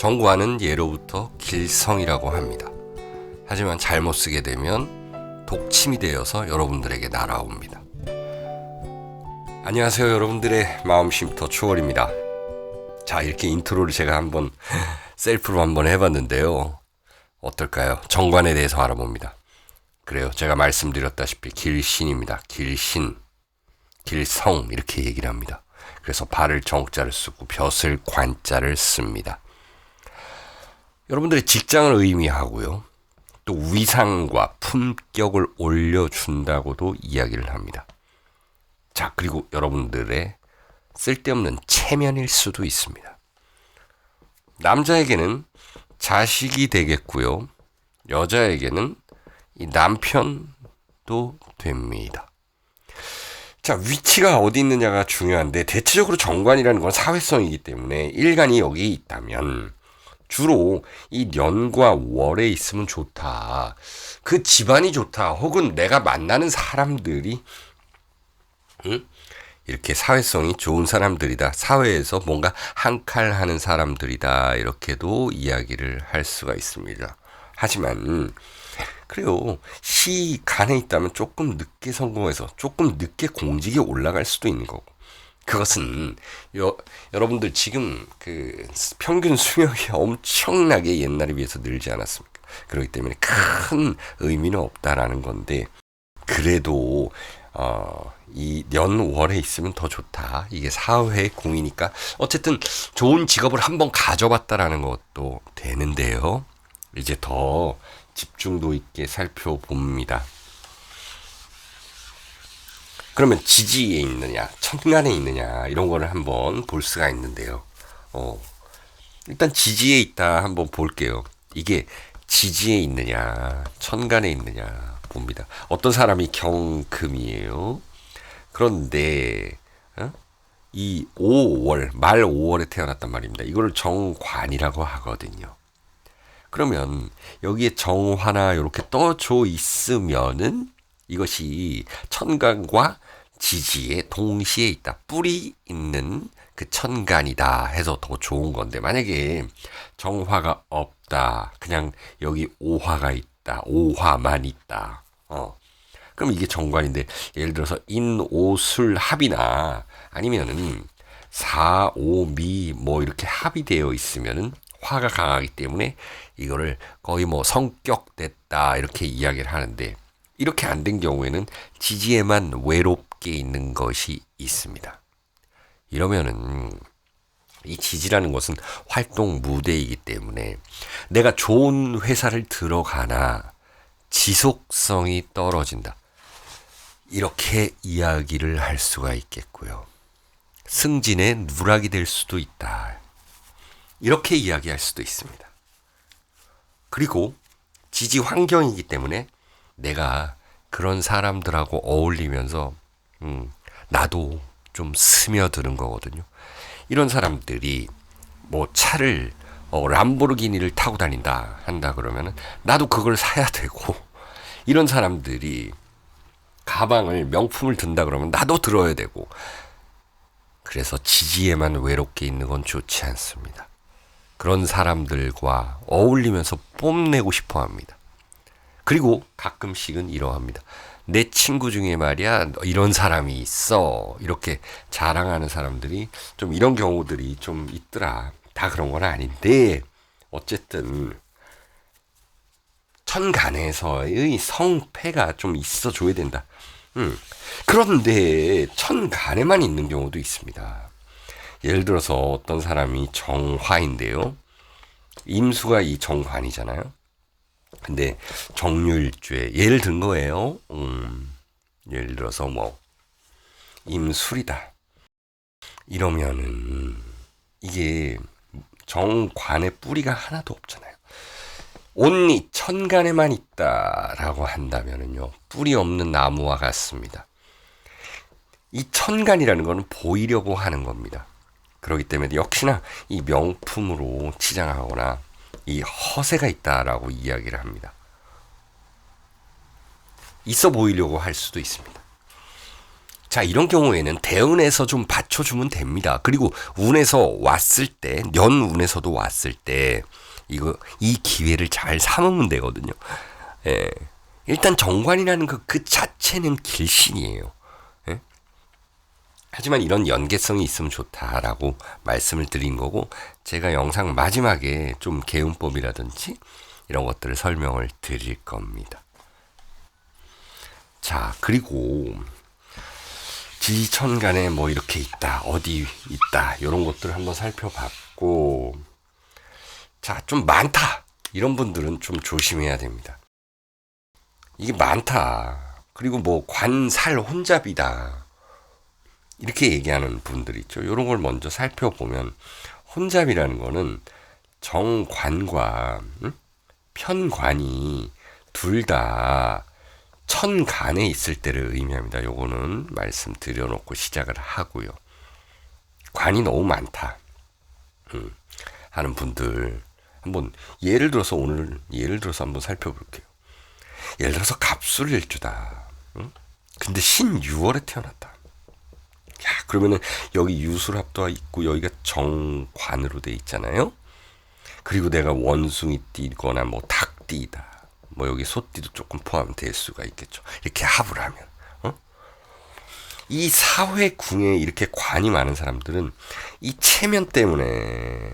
정관은 예로부터 길성이라고 합니다. 하지만 잘못 쓰게 되면 독침이 되어서 여러분들에게 날아옵니다. 안녕하세요, 여러분들의 마음쉼터 추월입니다. 자, 이렇게 인트로를 제가 한번 셀프로 한번 해봤는데요. 어떨까요? 정관에 대해서 알아봅니다. 그래요, 제가 말씀드렸다시피 길신입니다. 길신, 길성 이렇게 얘기를 합니다. 그래서 발을 정자를 쓰고 벼슬 관자를 씁니다. 여러분들의 직장을 의미하고요. 또 위상과 품격을 올려준다고도 이야기를 합니다. 자, 그리고 여러분들의 쓸데없는 체면일 수도 있습니다. 남자에게는 자식이 되겠고요. 여자에게는 이 남편도 됩니다. 자, 위치가 어디 있느냐가 중요한데, 대체적으로 정관이라는 건 사회성이기 때문에 일간이 여기 있다면 주로 이 년과 월에 있으면 좋다, 그 집안이 좋다, 혹은 내가 만나는 사람들이 이렇게 사회성이 좋은 사람들이다, 사회에서 뭔가 한 칼 하는 사람들이다, 이렇게도 이야기를 할 수가 있습니다. 하지만 그래요, 시간에 있다면 조금 늦게 성공해서 조금 늦게 공직에 올라갈 수도 있는 거고, 그것은 여러분들 지금 그 평균 수명이 엄청나게 옛날에 비해서 늘지 않았습니까? 그렇기 때문에 큰 의미는 없다라는 건데, 그래도 이 년월에 있으면 더 좋다. 이게 사회의 공이니까 어쨌든 좋은 직업을 한번 가져봤다라는 것도 되는데요. 이제 더 집중도 있게 살펴봅니다. 그러면 지지에 있느냐, 천간에 있느냐, 이런 거를 한번 볼 수가 있는데요. 일단 지지에 있다 한번 볼게요. 이게 지지에 있느냐, 천간에 있느냐 봅니다. 어떤 사람이 경금이에요. 그런데 이 5월, 말 5월에 태어났단 말입니다. 이걸 정관이라고 하거든요. 그러면 여기에 정화나 이렇게 떠져 있으면은 이것이 천간과 지지에 동시에 있다, 뿔이 있는 그 천간이다 해서 더 좋은 건데, 만약에 정화가 없다, 그냥 여기 오화가 있다, 오화만 있다, 그럼 이게 정관인데, 예를 들어서 인오술 합이나 아니면은 사오미 뭐 이렇게 합이 되어 있으면은 화가 강하기 때문에 이거를 거의 뭐 성격됐다 이렇게 이야기를 하는데, 이렇게 안 된 경우에는 지지에만 외롭게 있는 것이 있습니다. 이러면은 이 지지라는 것은 활동 무대이기 때문에 내가 좋은 회사를 들어가나 지속성이 떨어진다, 이렇게 이야기를 할 수가 있겠고요. 승진의 누락이 될 수도 있다, 이렇게 이야기할 수도 있습니다. 그리고 지지 환경이기 때문에 내가 그런 사람들하고 어울리면서 나도 좀 스며드는 거거든요. 이런 사람들이 뭐 차를 람보르기니를 타고 다닌다 한다 그러면은 나도 그걸 사야 되고, 이런 사람들이 가방을 명품을 든다 그러면 나도 들어야 되고, 그래서 지지에만 외롭게 있는 건 좋지 않습니다. 그런 사람들과 어울리면서 뽐내고 싶어 합니다. 그리고 가끔씩은 이러합니다. 내 친구 중에 말이야, 이런 사람이 있어, 이렇게 자랑하는 사람들이 좀, 이런 경우들이 좀 있더라. 다 그런 건 아닌데, 어쨌든 천간에서의 성패가 좀 있어줘야 된다. 그런데 천간에만 있는 경우도 있습니다. 예를 들어서 어떤 사람이 정화인데요, 임수가 이 정관이잖아요. 근데 정유일주에 예를 든 거예요. 예를 들어서 뭐 임술이다 이러면은 이게 정관의 뿌리가 하나도 없잖아요. 온리 천간에만 있다라고 한다면은요, 뿌리 없는 나무와 같습니다. 이 천간이라는 거는 보이려고 하는 겁니다. 그렇기 때문에 역시나 이 명품으로 치장하거나 이 허세가 있다라고 이야기를 합니다. 있어 보이려고 할 수도 있습니다. 자, 이런 경우에는 대운에서 좀 받쳐주면 됩니다. 그리고 운에서 왔을 때, 연운에서도 왔을 때, 이 기회를 잘 삼으면 되거든요. 예. 일단 정관이라는 그 자체는 길신이에요. 예? 하지만 이런 연계성이 있으면 좋다라고 말씀을 드린 거고, 제가 영상 마지막에 좀 개운법이라든지 이런 것들을 설명을 드릴 겁니다. 자, 그리고 지지천간에 뭐 이렇게 있다, 어디 있다, 이런 것들을 한번 살펴봤고, 자, 좀 많다. 이런 분들은 좀 조심해야 됩니다. 이게 많다. 그리고 뭐 관살 혼잡이다. 이렇게 얘기하는 분들 있죠. 이런 걸 먼저 살펴보면 혼잡이라는 거는 정관과 편관이 둘 다 천간에 있을 때를 의미합니다. 요거는 말씀드려놓고 시작을 하고요. 관이 너무 많다 하는 분들 한번 예를 들어서 한번 살펴볼게요. 예를 들어서 갑술일주다. 근데 신유월에 태어났다. 야, 그러면은 여기 유술합도 있고 여기가 정관으로 돼 있잖아요. 그리고 내가 원숭이띠거나 뭐 닭띠다. 뭐 여기 소띠도 조금 포함될 수가 있겠죠. 이렇게 합을 하면 이 사회궁에 이렇게 관이 많은 사람들은 이 체면 때문에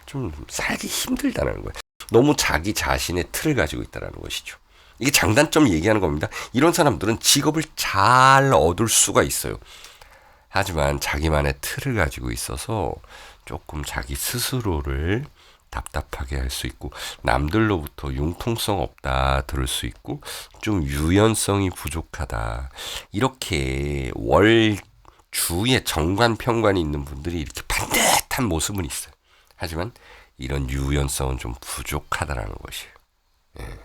좀 살기 힘들다는 거예요. 너무 자기 자신의 틀을 가지고 있다는 것이죠. 이게 장단점 얘기하는 겁니다. 이런 사람들은 직업을 잘 얻을 수가 있어요. 하지만 자기만의 틀을 가지고 있어서 조금 자기 스스로를 답답하게 할 수 있고, 남들로부터 융통성 없다 들을 수 있고, 좀 유연성이 부족하다, 이렇게 월주에 정관 편관이 있는 분들이 이렇게 반듯한 모습은 있어요. 하지만 이런 유연성은 좀 부족하다라는 것이에요. 예.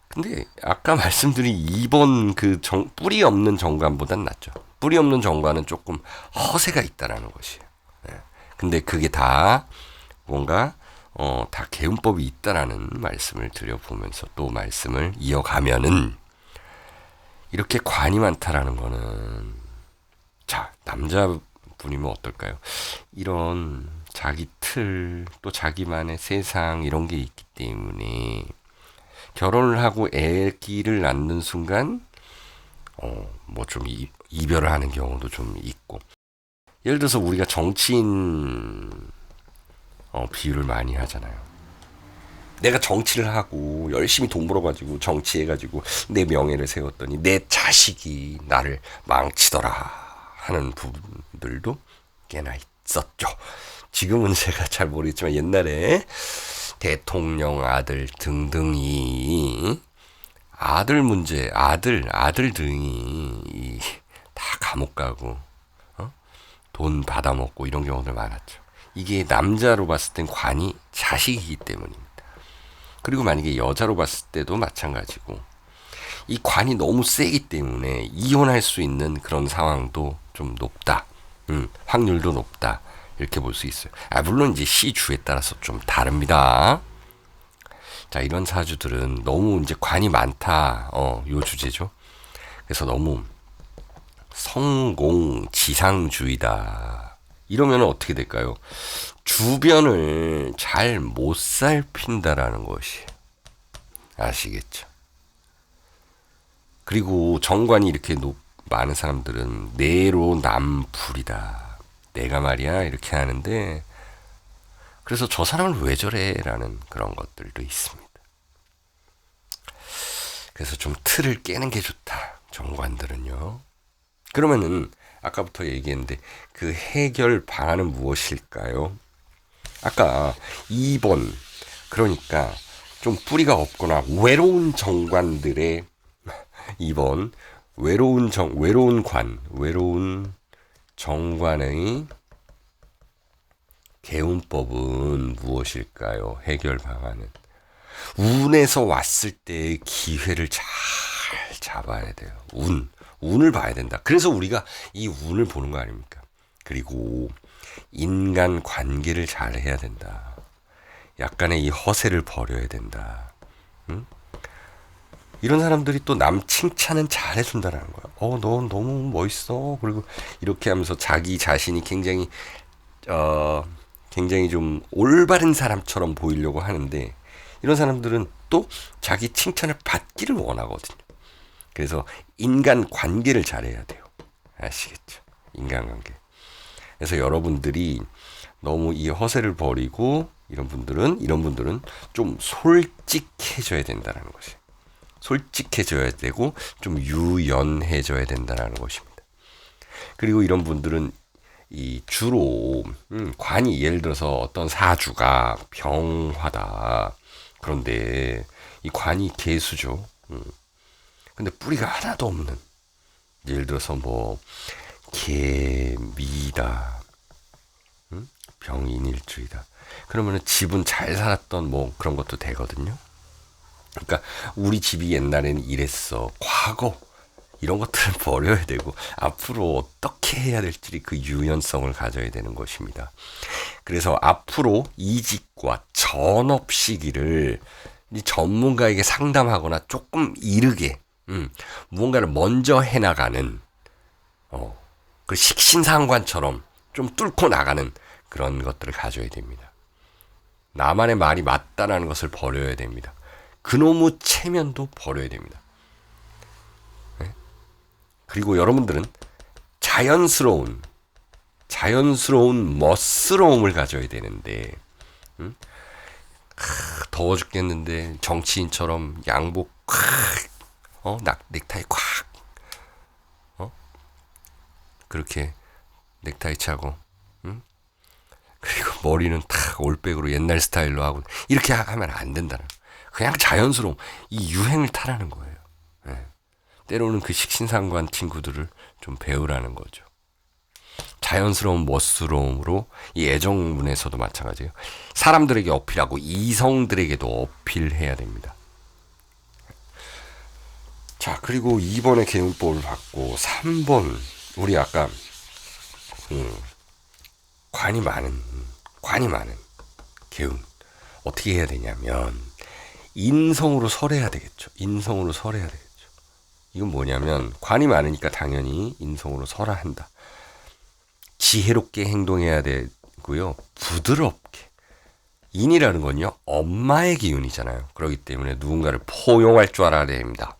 근데 아까 말씀드린 2번 뿌리 없는 정관보단 낫죠. 뿌리 없는 정관은 조금 허세가 있다라는 것이에요. 예. 근데 그게 다 뭔가 다 개운법이 있다라는 말씀을 드려보면서 또 말씀을 이어가면은, 이렇게 관이 많다라는 거는, 자, 남자분이면 어떨까요? 이런 자기 틀, 또 자기만의 세상, 이런 게 있기 때문에 결혼을 하고 애기를 낳는 순간 뭐 좀 이별을 하는 경우도 좀 있고, 예를 들어서 우리가 정치인 비유를 많이 하잖아요. 내가 정치를 하고 열심히 돈 벌어가지고 정치해가지고 내 명예를 세웠더니 내 자식이 나를 망치더라 하는 부분들도 꽤나 있었죠. 지금은 제가 잘 모르겠지만 옛날에 대통령 아들 등등이 아들 등이 다 감옥 가고 돈 받아먹고 이런 경우들 많았죠. 이게 남자로 봤을 땐 관이 자식이기 때문입니다. 그리고 만약에 여자로 봤을 때도 마찬가지고, 이 관이 너무 세기 때문에 이혼할 수 있는 그런 상황도 좀 높다. 확률도 높다. 이렇게 볼 수 있어요. 물론 이제 시주에 따라서 좀 다릅니다. 자, 이런 사주들은 너무 이제 관이 많다. 요 주제죠. 그래서 너무 성공 지상주의다. 이러면 어떻게 될까요? 주변을 잘 못 살핀다라는 것이 아시겠죠? 그리고 정관이 이렇게 많은 사람들은 내로남불이다. 내가 말이야 이렇게 하는데, 그래서 저 사람은 왜 저래 라는 그런 것들도 있습니다. 그래서 좀 틀을 깨는 게 좋다, 정관들은요. 그러면은 아까부터 얘기했는데 그 해결 방안은 무엇일까요? 아까 2번, 그러니까 좀 뿌리가 없거나 외로운 정관들의 2번 외로운 정관의 개운법은 무엇일까요? 해결 방안은 운에서 왔을 때의 기회를 잘 잡아야 돼요. 운을 봐야 된다. 그래서 우리가 이 운을 보는 거 아닙니까? 그리고 인간 관계를 잘 해야 된다. 약간의 이 허세를 버려야 된다. 이런 사람들이 또 남 칭찬은 잘 해준다는 거야. 너 너무 멋있어. 그리고 이렇게 하면서 자기 자신이 어, 굉장히 좀 올바른 사람처럼 보이려고 하는데, 이런 사람들은 또 자기 칭찬을 받기를 원하거든요. 그래서 인간 관계를 잘해야 돼요. 아시겠죠? 인간관계. 그래서 여러분들이 너무 이 허세를 버리고, 이런 분들은 좀 솔직해져야 된다는 것이. 솔직해져야 되고 좀 유연해져야 된다는 것입니다. 그리고 이런 분들은 이 주로 관이, 예를 들어서 어떤 사주가 병화다. 그런데 이 관이 개수죠. 근데 뿌리가 하나도 없는, 예를 들어서 뭐 개미다, 병인일주이다. 그러면은 집은 잘 살았던 뭐 그런 것도 되거든요. 그러니까 우리 집이 옛날에는 이랬어. 과거 이런 것들을 버려야 되고, 앞으로 어떻게 해야 될지 그 유연성을 가져야 되는 것입니다. 그래서 앞으로 이직과 전업 시기를 이 전문가에게 상담하거나 조금 이르게 무언가를 먼저 해나가는, 그 식신상관처럼 좀 뚫고 나가는 그런 것들을 가져야 됩니다. 나만의 말이 맞다라는 것을 버려야 됩니다. 그놈의 체면도 버려야 됩니다. 네? 그리고 여러분들은 자연스러운 멋스러움을 가져야 되는데, 더워 죽겠는데 정치인처럼 양복 넥타이 그렇게 넥타이 차고, 그리고 머리는 탁 올백으로 옛날 스타일로 하고, 이렇게 하면 안 된다는, 그냥 자연스러움, 이 유행을 타라는 거예요. 네. 때로는 그 식신상관 친구들을 좀 배우라는 거죠. 자연스러운 멋스러움으로, 이 애정문에서도 마찬가지예요. 사람들에게 어필하고 이성들에게도 어필해야 됩니다. 자, 그리고 2번의 개운법을 받고 3번, 우리 아까 관이 많은 개운, 어떻게 해야 되냐면 인성으로 설해야 되겠죠. 이건 뭐냐면, 관이 많으니까 당연히 인성으로 설야 한다. 지혜롭게 행동해야 되고요. 부드럽게. 인이라는 건요, 엄마의 기운이잖아요. 그렇기 때문에 누군가를 포용할 줄 알아야 됩니다.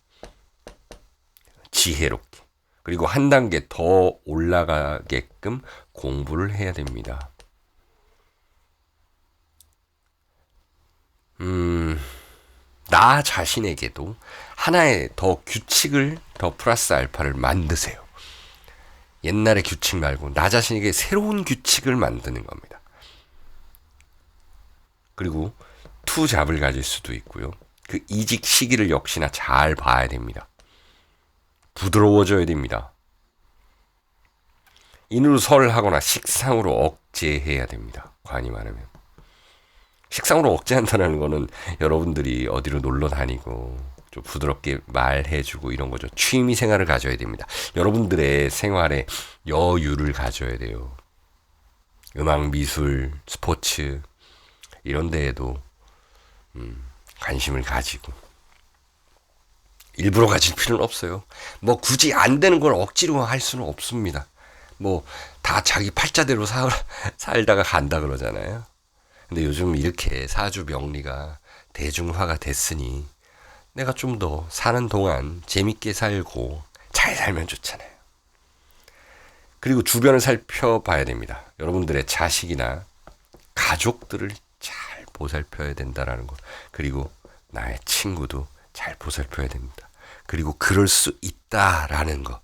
지혜롭게. 그리고 한 단계 더 올라가게끔 공부를 해야 됩니다. 나 자신에게도 하나의 더 규칙을, 더 플러스 알파를 만드세요. 옛날의 규칙 말고 나 자신에게 새로운 규칙을 만드는 겁니다. 그리고 투잡을 가질 수도 있고요. 그 이직 시기를 역시나 잘 봐야 됩니다. 부드러워져야 됩니다. 인으로 설하거나 식상으로 억제해야 됩니다. 관이 많으면. 식상으로 억제한다는 거는 여러분들이 어디로 놀러 다니고 좀 부드럽게 말해주고 이런 거죠. 취미 생활을 가져야 됩니다. 여러분들의 생활에 여유를 가져야 돼요. 음악, 미술, 스포츠 이런 데에도 관심을 가지고, 일부러 가질 필요는 없어요. 뭐 굳이 안 되는 걸 억지로 할 수는 없습니다. 뭐 다 자기 팔자대로 살다가 간다 그러잖아요. 근데 요즘 이렇게 사주 명리가 대중화가 됐으니 내가 좀 더 사는 동안 재밌게 살고 잘 살면 좋잖아요. 그리고 주변을 살펴봐야 됩니다. 여러분들의 자식이나 가족들을 잘 보살펴야 된다라는 것. 그리고 나의 친구도 잘 보살펴야 됩니다. 그리고 그럴 수 있다라는 것.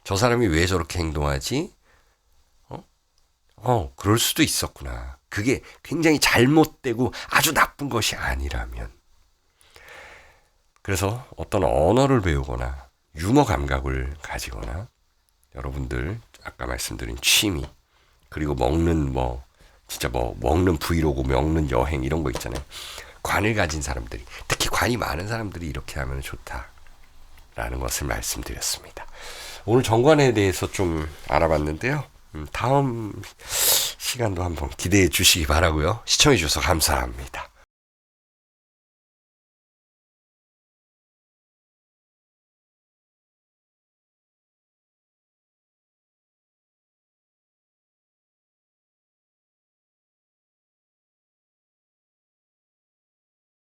저 사람이 왜 저렇게 행동하지? 그럴 수도 있었구나. 그게 굉장히 잘못되고 아주 나쁜 것이 아니라면. 그래서 어떤 언어를 배우거나 유머 감각을 가지거나, 여러분들 아까 말씀드린 취미, 그리고 먹는 먹는 브이로그, 먹는 여행 이런 거 있잖아요. 관을 가진 사람들이, 특히 관이 많은 사람들이 이렇게 하면 좋다라는 것을 말씀드렸습니다. 오늘 정관에 대해서 좀 알아봤는데요. 다음 시간도 한번 기대해 주시기 바라고요. 시청해 주셔서 감사합니다.